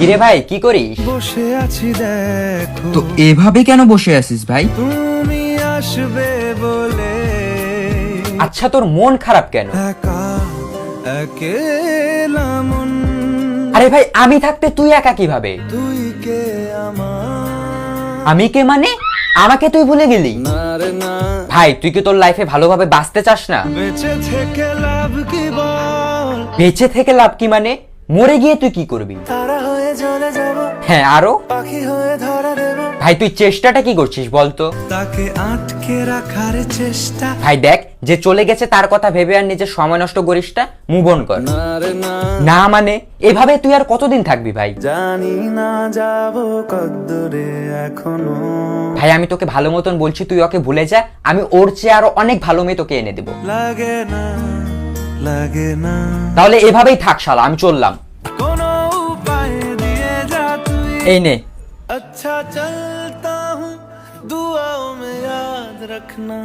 কিরে ভাই কি করিস? বসে আছি দেখো, তো এভাবে কেন বসে আছিস ভাই? তুমি আসবে বলে আচ্ছা তোর মন খারাপ কেন? একা একেলা মন, আরে ভাই আমি থাকতে তুই একা কিভাবে? তুই কে আমার আমি কে মানে? আমাকে তুই ভুলে গেলি? না রে না, ভাই তুই কি তোর লাইফে ভালোভাবে বাঁচতে চাস না? বেঁচে থেকে লাভ কি বল, বেঁচে থেকে লাভ কি মানে? মরে গিয়ে তুই কি করবি? তারা হয়ে জ্বলে যাব, হ্যাঁ আরো? পাখি হয়ে ধরা দেব, ভাই তুই চেষ্টাটা কি করছিস বলতো? তাকে আটকে রাখার চেষ্টা, ভাই দেখ যে চলে গেছে তার কথা ভেবে আর নিজের সময় নষ্ট করিস না, মুভ অন কর। না রে না, না মানে এভাবে তুই আর কতদিন থাকবি ভাই? জানি না যাব কদ্দূরে এখনো, ভাই আমি তোকে ভালো মতন বলছি তুই ওকে ভুলে যা, আমি ওর চেয়ে আরো অনেক ভালো মেয়ে তোকে এনে দেবো। লাগে না লাগে না, তাহলে এভাবেই থাক শালা, আমি চললাম। কোনো উপায় দিয়ে যা তুই, এই নে। अच्छा चलता हूँ दुआओं में याद रखना।